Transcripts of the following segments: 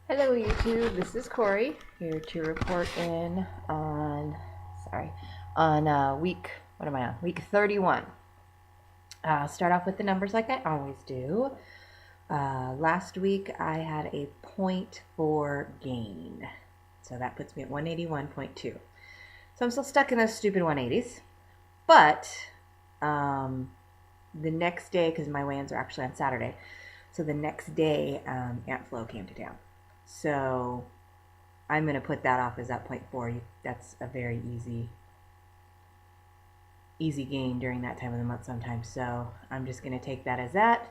Hello YouTube, this is Corey here to report in on, week 31. Start off with the numbers like I always do. Last week I had a 0.4 gain, so that puts me at 181.2. So I'm still stuck in those stupid 180s, but the next day, because my weigh-ins are actually on Saturday, so the next day Aunt Flo came to town. So I'm going to put that off as that 0.4. That's a very easy gain during that time of the month sometimes. So I'm just going to take that as that.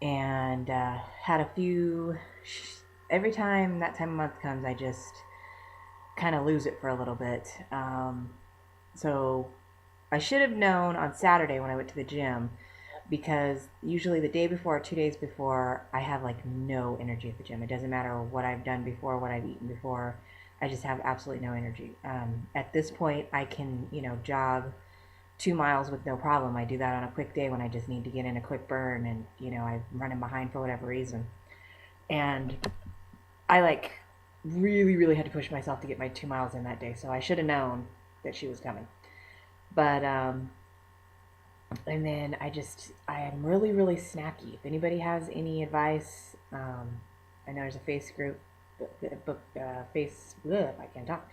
And had a few, every time that time of month comes, I just kind of lose it for a little bit. So I should have known on Saturday when I went to the gym, because usually the day before or 2 days before, I have like no energy at the gym. It doesn't matter what I've done before, what I've eaten before. I just have absolutely no energy. At this point, I can, jog 2 miles with no problem. I do that on a quick day when I just need to get in a quick burn and, I'm running behind for whatever reason. And I really had to push myself to get my 2 miles in that day. So I should have known that she was coming. But and then I am really snacky. If anybody has any advice, I know there's a I can't talk.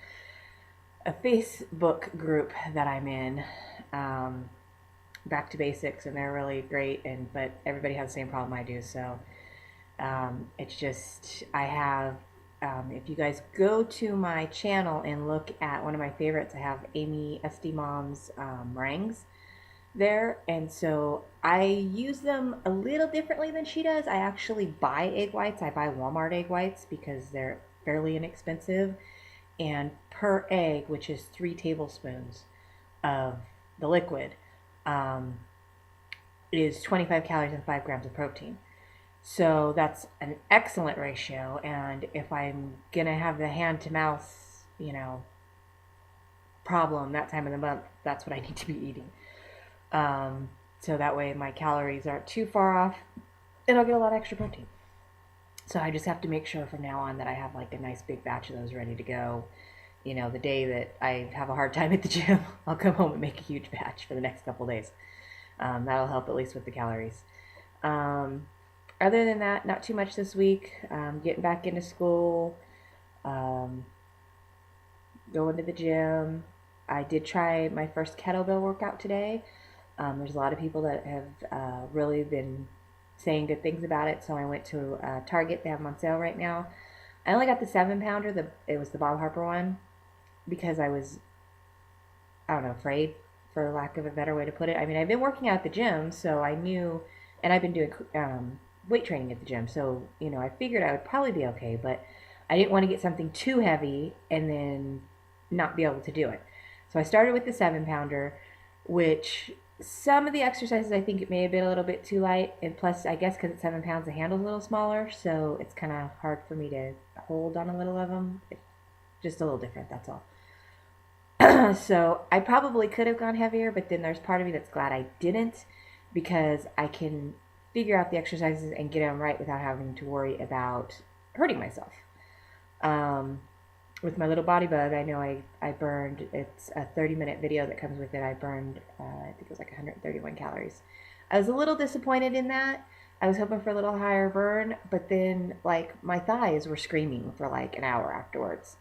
A Facebook group that I'm in, Back to Basics, and they're really great. But everybody has the same problem I do. So it's just I have. If you guys go to my channel and look at one of my favorites, I have Amy SD Mom's meringues there, and so I use them a little differently than she does. I actually buy egg whites. I buy Walmart egg whites because they're fairly inexpensive, and per egg, which is 3 tablespoons of the liquid, is 25 calories and 5 grams of protein. So that's an excellent ratio, and if I'm gonna have the hand to mouth, problem that time of the month, that's what I need to be eating. So that way my calories aren't too far off, and I'll get a lot of extra protein. So I just have to make sure from now on that I have like a nice big batch of those ready to go. The day that I have a hard time at the gym, I'll come home and make a huge batch for the next couple days. That'll help at least with the calories. Other than that, not too much this week. Getting back into school, going to the gym. I did try my first kettlebell workout today. There's a lot of people that have really been saying good things about it, so I went to Target. They have them on sale right now. I only got the 7-pounder. It was the Bob Harper one, because I was, I don't know, afraid, for lack of a better way to put it. I mean, I've been working out at the gym, so I knew, and I've been doing weight training at the gym, so I figured I would probably be okay, but I didn't want to get something too heavy and then not be able to do it. So I started with the 7-pounder, which some of the exercises I think it may have been a little bit too light, and plus I guess because it's 7 pounds, the handle's a little smaller, so it's kind of hard for me to hold on a little of them. It's just a little different, that's all. So I probably could have gone heavier, but then there's part of me that's glad I didn't, because I can figure out the exercises and get them right without having to worry about hurting myself. With my little body bug, I know I burned, it's a 30-minute video that comes with it. I burned, I think it was like 131 calories. I was a little disappointed in that. I was hoping for a little higher burn, but then like my thighs were screaming for like an hour afterwards.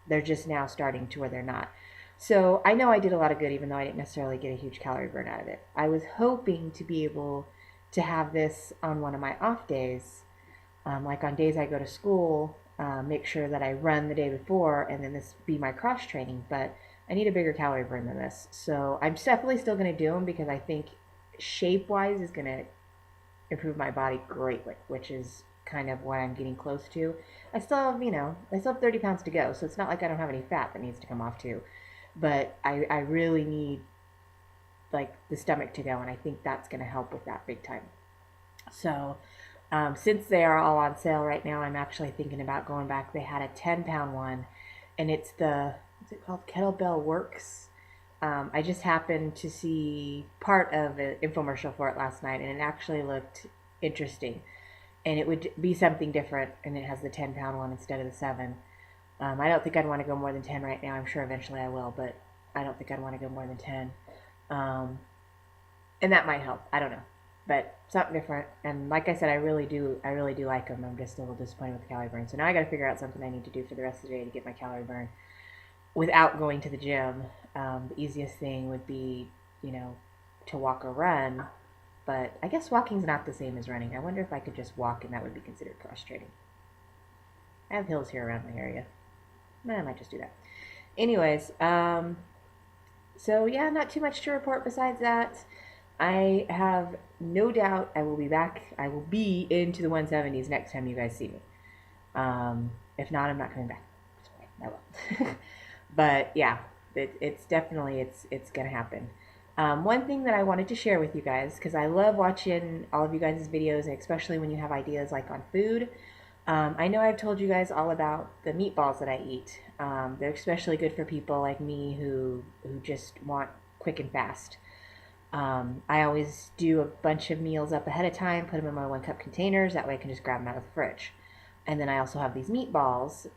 They're just now starting to where they're not. So I know I did a lot of good, even though I didn't necessarily get a huge calorie burn out of it. I was hoping to be able to have this on one of my off days, like on days I go to school. Make sure that I run the day before, and then this be my cross training. But I need a bigger calorie burn than this, so I'm definitely still going to do them, because I think shape wise is going to improve my body greatly, which is kind of what I'm getting close to. I still have, I still have 30 pounds to go, so it's not like I don't have any fat that needs to come off too. But I really need like the stomach to go, and I think that's going to help with that big time. So since they are all on sale right now, I'm actually thinking about going back. They had a 10-pound one, and it's what's it called? Kettlebell Works. I just happened to see part of an infomercial for it last night, and it actually looked interesting. and it would be something different, and it has the 10-pound one instead of the 7. I don't think I'd want to go more than 10 right now. I'm sure eventually I will, but I don't think I'd want to go more than 10. And that might help. I don't know, but something different. And like I said, I really do like them. I'm just a little disappointed with the calorie burn. So now I got to figure out something I need to do for the rest of the day to get my calorie burn without going to the gym. The easiest thing would be, to walk or run. But I guess walking's not the same as running. I wonder if I could just walk and that would be considered cross training. I have hills here around my area. I might just do that. Anyways, so yeah, not too much to report besides that. I have no doubt I will be back. I will be into the 170s next time you guys see me. If not, I'm not coming back. I will. But yeah, it's definitely, it's going to happen. One thing that I wanted to share with you guys, because I love watching all of you guys' videos, and especially when you have ideas like on food. I know I've told you guys all about the meatballs that I eat. They're especially good for people like me who just want quick and fast. I always do a bunch of meals up ahead of time, put them in my 1-cup containers. That way I can just grab them out of the fridge. And then I also have these meatballs,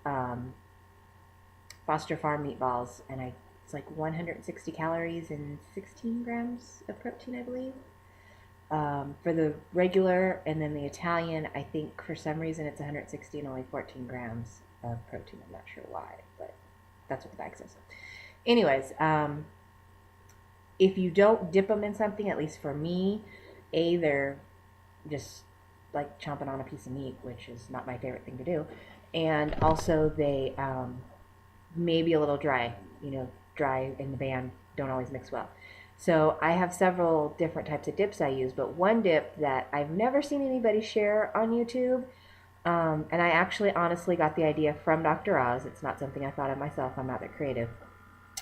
Foster Farm meatballs, and it's like 160 calories and 16 grams of protein, I believe. For the regular, and then the Italian, I think for some reason it's 160 and only 14 grams of protein. I'm not sure why, but that's what the bag says. Anyways, if you don't dip them in something, at least for me, they're just like chomping on a piece of meat, which is not my favorite thing to do. And also they may be a little dry. Dry and the band don't always mix well. So I have several different types of dips I use, but one dip that I've never seen anybody share on YouTube, and I actually honestly got the idea from Dr. Oz. It's not something I thought of myself. I'm not that creative.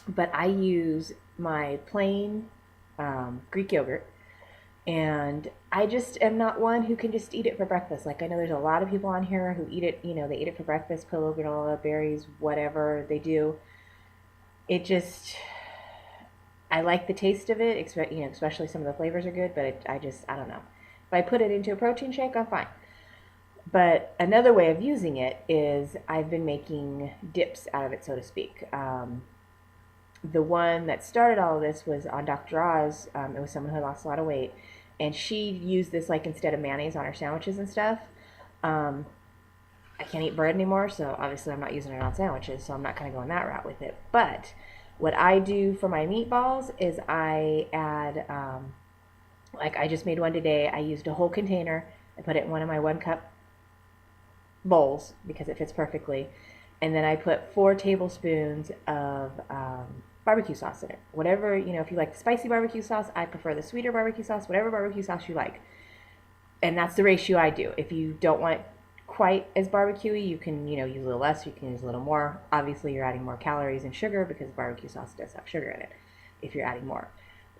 But I use my plain Greek yogurt, and I just am not one who can just eat it for breakfast. Like, I know there's a lot of people on here who eat it, they eat it for breakfast, pillow, granola, berries, whatever they do. It just, I like the taste of it, especially some of the flavors are good, but I don't know. If I put it into a protein shake, I'm fine. But another way of using it is I've been making dips out of it, so to speak. The one that started all of this was on Dr. Oz. It was someone who lost a lot of weight, and she used this like instead of mayonnaise on her sandwiches and stuff. I can't eat bread anymore, so obviously I'm not using it on sandwiches, so I'm not going to go in that route with it. But what I do for my meatballs is I add, like I just made one today. I used a whole container. I put it in one of my 1-cup bowls because it fits perfectly. And then I put 4 tablespoons of barbecue sauce in it. Whatever, if you like the spicy barbecue sauce, I prefer the sweeter barbecue sauce, whatever barbecue sauce you like. And that's the ratio I do. If you don't want it quite as barbecuey, you can, use a little less, you can use a little more. Obviously, you're adding more calories and sugar because barbecue sauce does have sugar in it if you're adding more.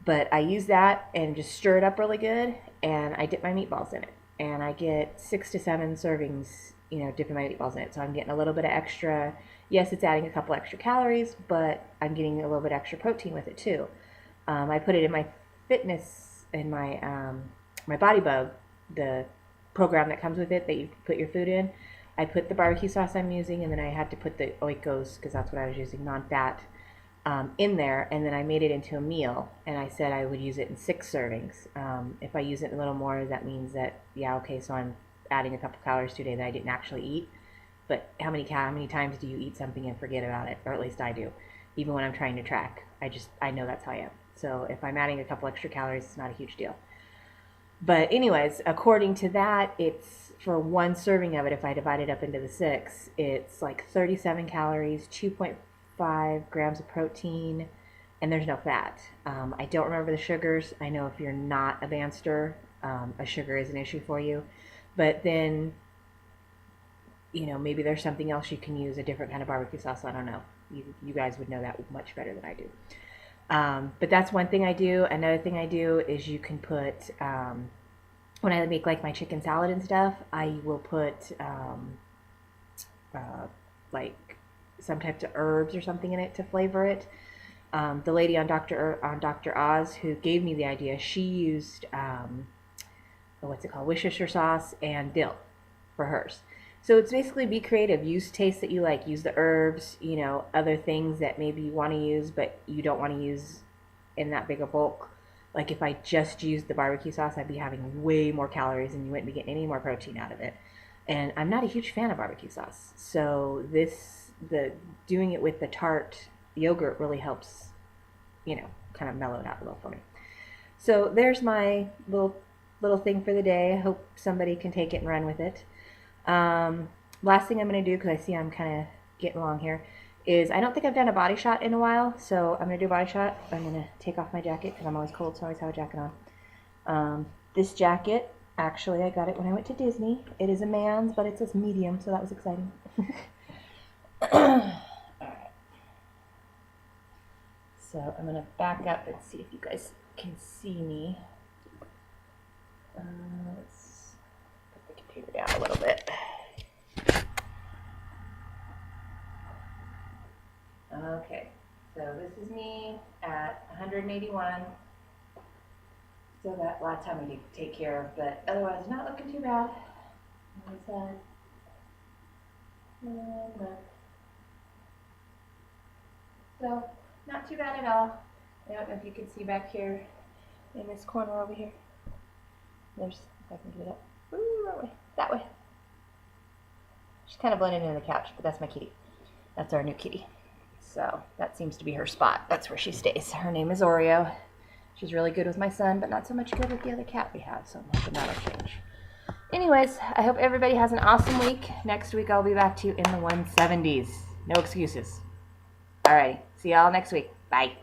But I use that and just stir it up really good, and I dip my meatballs in it. And I get 6 to 7 servings, dipping my meatballs in it. So I'm getting a little bit of extra. Yes, it's adding a couple extra calories, but I'm getting a little bit extra protein with it too. I put it in my fitness, in my my Body Bug, the program that comes with it that you put your food in. I put the barbecue sauce I'm using, and then I had to put the Oikos, because that's what I was using, non-fat, in there, and then I made it into a meal, and I said I would use it in 6 servings. If I use it a little more, that means that, yeah, okay, so I'm adding a couple calories today that I didn't actually eat. But how many times do you eat something and forget about it? Or at least I do. Even when I'm trying to track, I know that's how I am. So if I'm adding a couple extra calories, it's not a huge deal. But anyways, according to that, it's for 1 serving of it, if I divide it up into the 6, it's like 37 calories, 2.5 grams of protein, and there's no fat. I don't remember the sugars. I know if you're not a bandster, a sugar is an issue for you. But then, maybe there's something else you can use, a different kind of barbecue sauce. I don't know. You guys would know that much better than I do. But that's one thing I do. Another thing I do is you can put, when I make like my chicken salad and stuff, I will put like some types of herbs or something in it to flavor it. The lady on Dr. Oz who gave me the idea, she used what's it called, Worcestershire sauce and dill. for hers. So it's basically be creative. Use tastes that you like. Use the herbs, you know, other things that maybe you want to use but you don't want to use in that big a bulk. Like if I just used the barbecue sauce, I'd be having way more calories and you wouldn't be getting any more protein out of it. And I'm not a huge fan of barbecue sauce. So the doing it with the tart yogurt really helps, you know, kind of mellow it out a little for me. So there's my little thing for the day. I hope somebody can take it and run with it. Last thing I'm going to do, because I see I'm kind of getting along here, is I don't think I've done a body shot in a while, so I'm going to do a body shot. I'm going to take off my jacket because I'm always cold, so I always have a jacket on. This jacket, actually, I got it when I went to Disney. It is a man's, but it says medium, so that was exciting. Alright. So I'm going to back up and see if you guys can see me. Let's put the computer down a little bit. Okay, so this is me at 181. Still got a lot of time to take care of, but otherwise not looking too bad. One side. And left. So, not too bad at all. I don't know if you can see back here in this corner over here. There's, if I can get it up. Ooh, that way. That way. She's kind of blended into the couch, but that's my kitty. That's our new kitty. So that seems to be her spot. That's where she stays. Her name is Oreo. She's really good with my son, but not so much good with the other cat we have, so I'm hoping that'll change. Anyways, I hope everybody has an awesome week. Next week I'll be back to you in the 170s. No excuses. Alright, see y'all next week. Bye.